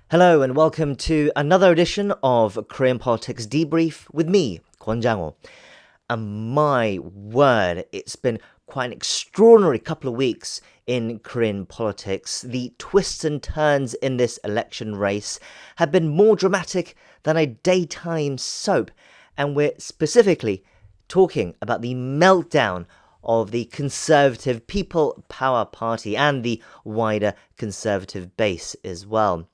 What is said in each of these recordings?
Hello and welcome to another edition of Korean Politics Debrief with me, Kwon Jang-ho. And my word, it's been quite an extraordinary couple of weeks in Korean politics. The twists and turns in this election race have been more dramatic than a daytime soap, and we're specifically talking about the meltdown of the Conservative People Power Party and the wider Conservative base as well.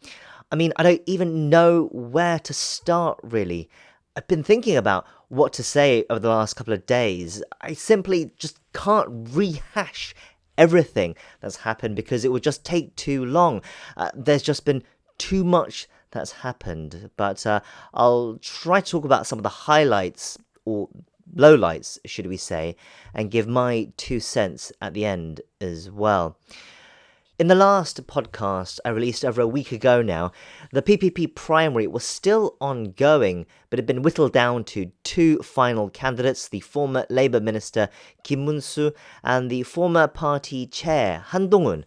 I mean, I don't even know where to start, really. I've been thinking about what to say over the last couple of days. I simply just can't rehash everything that's happened because it would just take too long. There's just been too much that's happened. But I'll try to talk about some of the highlights, or lowlights, should we say, and give my 2 cents at the end as well. In the last podcast I released over a week ago now, the PPP primary was still ongoing, but had been whittled down to two final candidates, the former Labor Minister Kim Moon-soo and the former party chair Han Dong-un.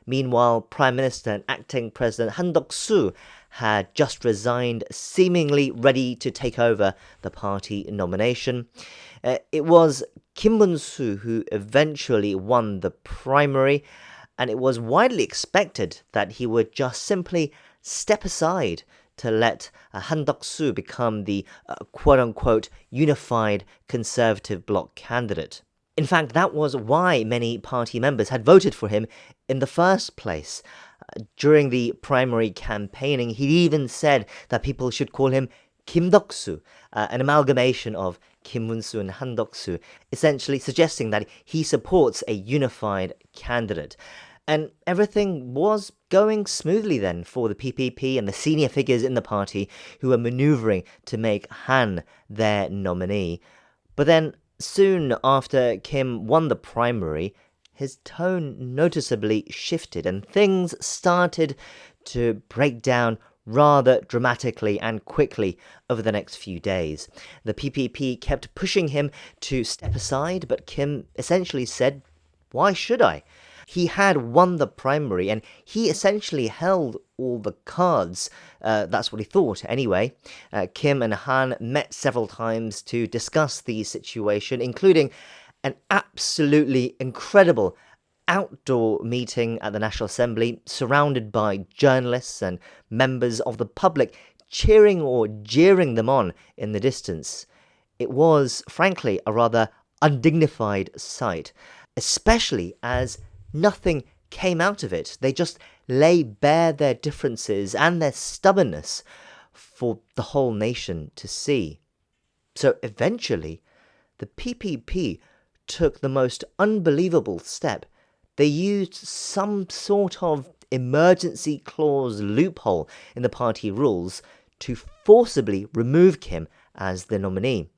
Meanwhile, Prime Minister and acting President Han Duck-soo had just resigned, seemingly ready to take over the party nomination. It was Kim Moon-soo who eventually won the primary, and it was widely expected that he would just simply step aside to let Han Duck-soo become the quote-unquote unified Conservative bloc candidate. In fact, that was why many party members had voted for him in the first place. During the primary campaigning, he even said that people should call him Kim Duck-soo, an amalgamation of Kim Moon-soo and Han Duck-soo, essentially suggesting that he supports a unified candidate. And everything was going smoothly then for the PPP and the senior figures in the party who were manoeuvring to make Han their nominee. But then, soon after Kim won the primary, his tone noticeably shifted and things started to break down rather dramatically and quickly over the next few days. The PPP kept pushing him to step aside, but Kim essentially said, "Why should I?" He had won the primary and he essentially held all the cards. That's what he thought anyway. Kim and Han met several times to discuss the situation, including an absolutely incredible outdoor meeting at the National Assembly, surrounded by journalists and members of the public cheering or jeering them on in the distance. It was, frankly, a rather undignified sight, especially as nothing came out of it. They just lay bare their differences and their stubbornness for the whole nation to see. So eventually, the PPP took the most unbelievable step. They used some sort of emergency clause loophole in the party rules to forcibly remove Kim as the nominee.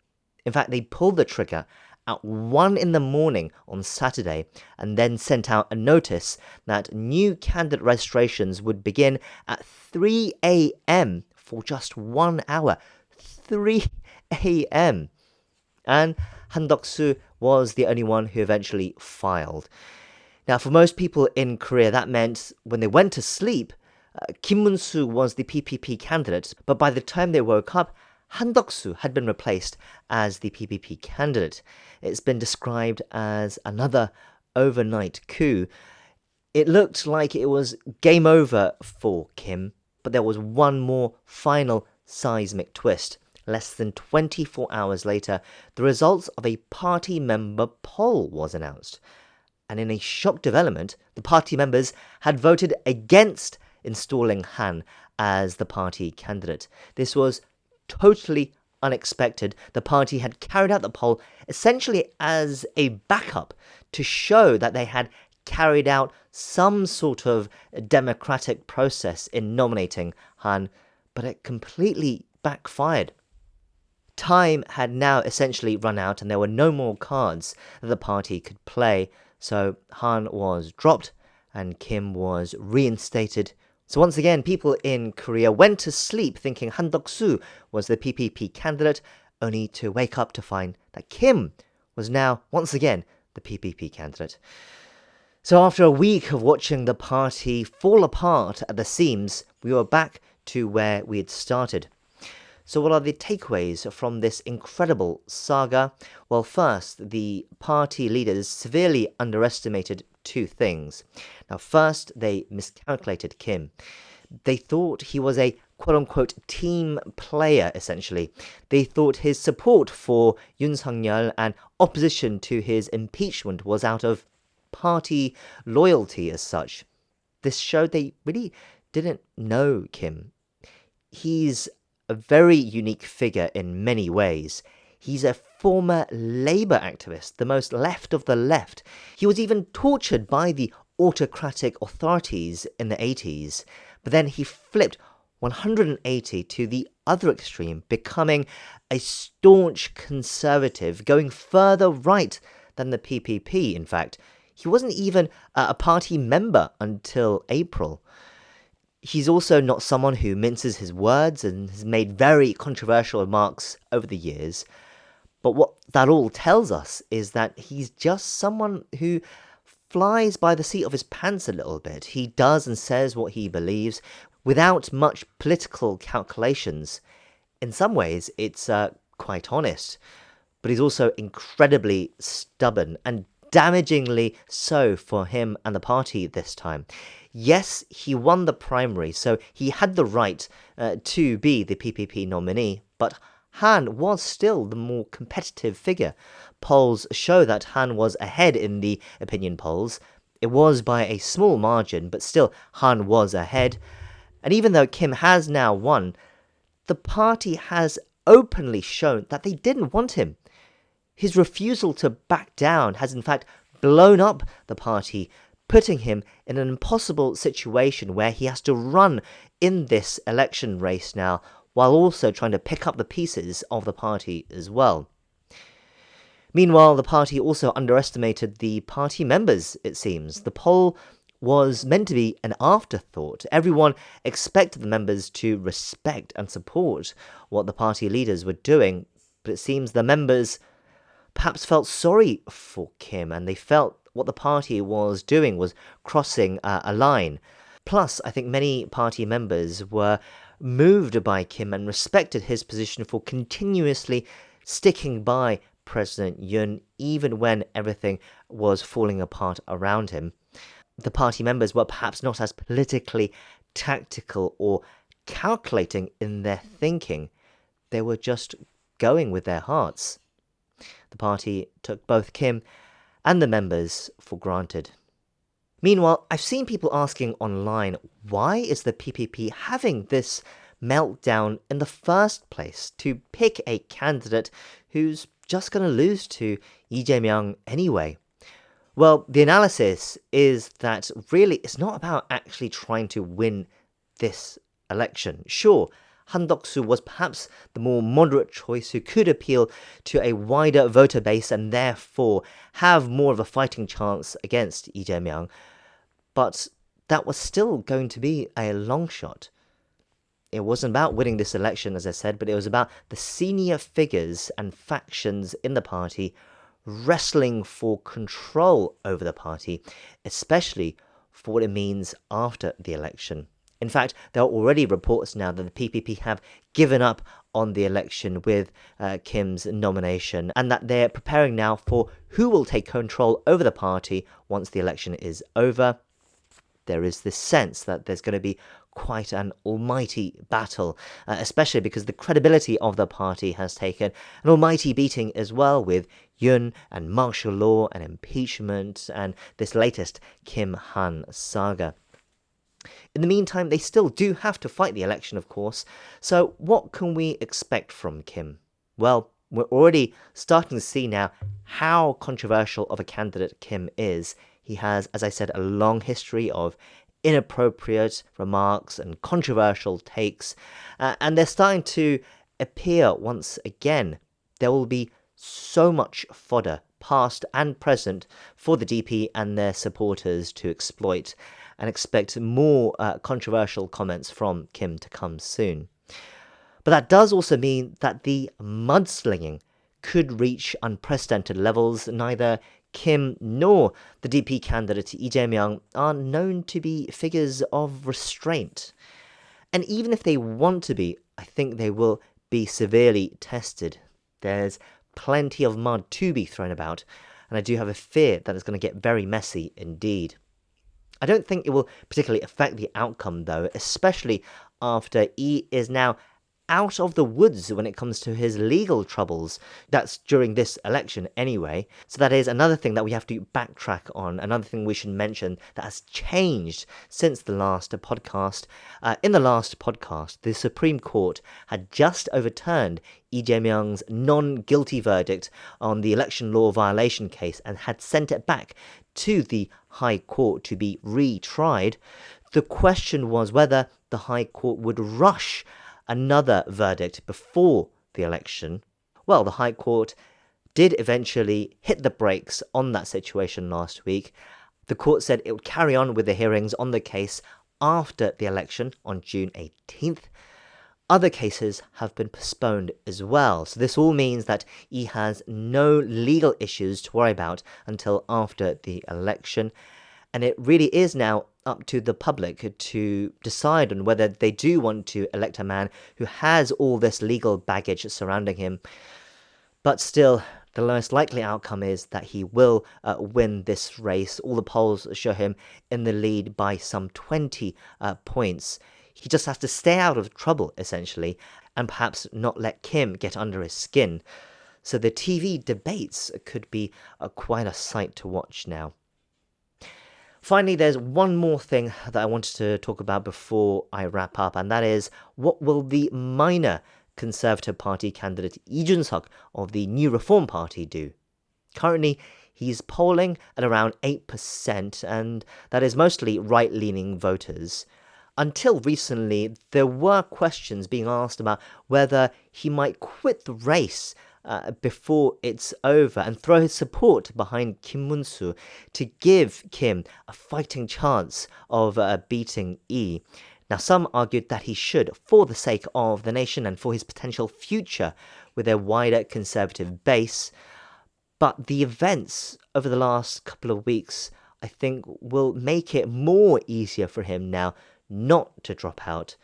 In fact, they pulled the trigger at 1 a.m. on Saturday and then sent out a notice that new candidate registrations would begin at 3 a.m. for just 1 hour. 3 a.m. And Han Duck-soo was the only one who eventually filed. Now, for most people in Korea, that meant when they went to sleep, Kim Moon-soo was the PPP candidate, but by the time they woke up, Han Duck-soo had been replaced as the PPP candidate. It's been described as another overnight coup. It looked like it was game over for Kim, but there was one more final seismic twist. Less than 24 hours later, the results of a party member poll was announced. And in a shock development, the party members had voted against installing Han as the party candidate. This was totally unexpected. The party had carried out the poll essentially as a backup to show that they had carried out some sort of democratic process in nominating Han, but it completely backfired. Time had now essentially run out and there were no more cards that the party could play, so Han was dropped and Kim was reinstated. So once again, people in Korea went to sleep thinking Han Duck-soo was the PPP candidate, only to wake up to find that Kim was now, once again, the PPP candidate. So after a week of watching the party fall apart at the seams, we were back to where we had started. So what are the takeaways from this incredible saga? Well, first, the party leaders severely underestimated two things. Now, first, they miscalculated Kim. They thought he was a quote-unquote team player, essentially. They thought his support for Yoon Suk-yeol and opposition to his impeachment was out of party loyalty as such. This showed they really didn't know Kim. He's a very unique figure in many ways. He's a former Labour activist, the most left of the left. He was even tortured by the autocratic authorities in the 80s, but then he flipped 180 to the other extreme, becoming a staunch conservative, going further right than the PPP, in fact. He wasn't even a party member until April. He's also not someone who minces his words and has made very controversial remarks over the years. But what that all tells us is that he's just someone who flies by the seat of his pants a little bit. He does and says what he believes without much political calculations. In some ways, it's quite honest. But he's also incredibly stubborn and damagingly so for him and the party this time. Yes, he won the primary, so he had the right to be the PPP nominee, but Han was still the more competitive figure. Polls show that Han was ahead in the opinion polls. It was by a small margin, but still Han was ahead. And even though Kim has now won, the party has openly shown that they didn't want him. His refusal to back down has in fact blown up the party, putting him in an impossible situation where he has to run in this election race now, while also trying to pick up the pieces of the party as well. Meanwhile, the party also underestimated the party members, it seems. The poll was meant to be an afterthought. Everyone expected the members to respect and support what the party leaders were doing, but it seems the members perhaps felt sorry for Kim, and they felt what the party was doing was crossing a line. Plus, I think many party members were moved by Kim and respected his position for continuously sticking by President Yoon, even when everything was falling apart around him. The party members were perhaps not as politically tactical or calculating in their thinking. They were just going with their hearts. The party took both Kim and the members for granted. Meanwhile, I've seen people asking online, why is the PPP having this meltdown in the first place to pick a candidate who's just going to lose to Lee Jae-myung anyway? Well, the analysis is that really it's not about actually trying to win this election. Sure, Han Duck-soo was perhaps the more moderate choice who could appeal to a wider voter base and therefore have more of a fighting chance against Lee Jae-myung, but that was still going to be a long shot. It wasn't about winning this election, as I said, but it was about the senior figures and factions in the party wrestling for control over the party, especially for what it means after the election. In fact, there are already reports now that the PPP have given up on the election with Kim's nomination, and that they're preparing now for who will take control over the party once the election is over. There is this sense that there's going to be quite an almighty battle, especially because the credibility of the party has taken an almighty beating as well, with Yoon and martial law and impeachment and this latest Kim-Han saga. In the meantime, they still do have to fight the election, of course, so what can we expect from Kim? Well, we're already starting to see now how controversial of a candidate Kim is. He has, as I said, a long history of inappropriate remarks and controversial takes, and they're starting to appear once again. There will be so much fodder, past and present, for the DP and their supporters to exploit, and expect more controversial comments from Kim to come soon. But that does also mean that the mudslinging could reach unprecedented levels. Neither Kim nor the DP candidate Lee Jae-myung are known to be figures of restraint. And even if they want to be, I think they will be severely tested. There's plenty of mud to be thrown about, and I do have a fear that it's going to get very messy indeed. I don't think it will particularly affect the outcome though, especially after Lee is now out of the woods when it comes to his legal troubles. That's during this election anyway. So that is another thing that we have to backtrack on, another thing we should mention that has changed since the last podcast. In the last podcast, the Supreme Court had just overturned Lee Jae-myung's non-guilty verdict on the election law violation case and had sent it back to the High Court to be retried. The question was whether the High Court would rush another verdict before the election. Well, the High Court did eventually hit the brakes on that situation last week. The court said it would carry on with the hearings on the case after the election on June 18th. Other cases have been postponed as well, so this all means that he has no legal issues to worry about until after the election. And it really is now up to the public to decide on whether they do want to elect a man who has all this legal baggage surrounding him. But still, the most likely outcome is that he will win this race. All the polls show him in the lead by some 20 points. He just has to stay out of trouble, essentially, and perhaps not let Kim get under his skin. So the TV debates could be quite a sight to watch now. Finally, there's one more thing that I wanted to talk about before I wrap up, and that is, what will the minor Conservative Party candidate Lee Jun-seok of the new Reform Party do? Currently, he's polling at around 8%, and that is mostly right-leaning voters. Until recently, there were questions being asked about whether he might quit the race before it's over and throw his support behind Kim Moon-soo to give Kim a fighting chance of beating Lee. Now, some argued that he should, for the sake of the nation and for his potential future with a wider conservative base. But the events over the last couple of weeks, I think, will make it more easier for him now not to drop out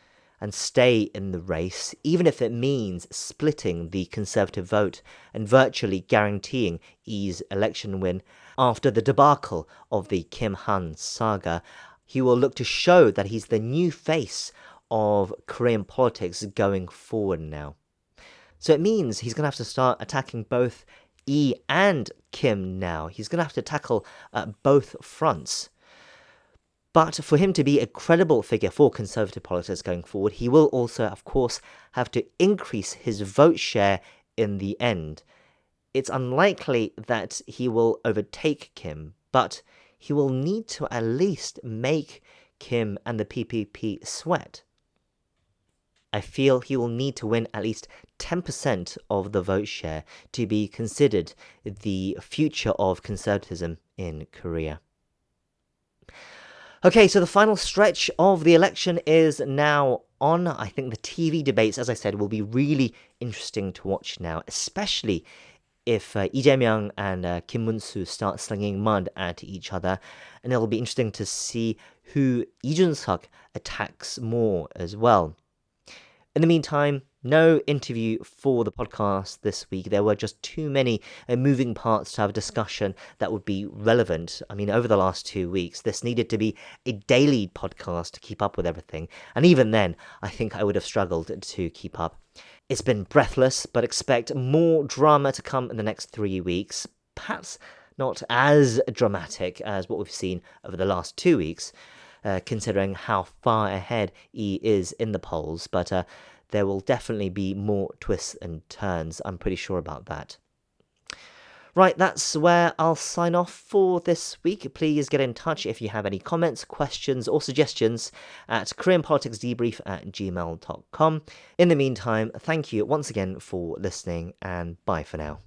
and stay in the race, even if it means splitting the Conservative vote and virtually guaranteeing Lee's election win. After the debacle of the Kim Han saga, he will look to show that he's the new face of Korean politics going forward now. So it means he's going to have to start attacking both Lee and Kim now. He's going to have to tackle both fronts. But for him to be a credible figure for Conservative politics going forward, he will also, of course, have to increase his vote share in the end. It's unlikely that he will overtake Kim, but he will need to at least make Kim and the PPP sweat. I feel he will need to win at least 10% of the vote share to be considered the future of conservatism in Korea. Okay, so the final stretch of the election is now on. I think the TV debates, as I said, will be really interesting to watch now, especially if Lee Jae-myung and Kim Moon-soo start slinging mud at each other. And it'll be interesting to see who Lee Jun-seok attacks more as well. In the meantime, no interview for the podcast this week. There were just too many moving parts to have a discussion that would be relevant. I mean, over the last 2 weeks, this needed to be a daily podcast to keep up with everything. And even then, I think I would have struggled to keep up. It's been breathless, but expect more drama to come in the next 3 weeks. Perhaps not as dramatic as what we've seen over the last 2 weeks, considering how far ahead Lee is in the polls. But there will definitely be more twists and turns. I'm pretty sure about that. Right, that's where I'll sign off for this week. Please get in touch if you have any comments, questions, or suggestions at koreanpoliticsdebrief@gmail.com. In the meantime, thank you once again for listening, and bye for now.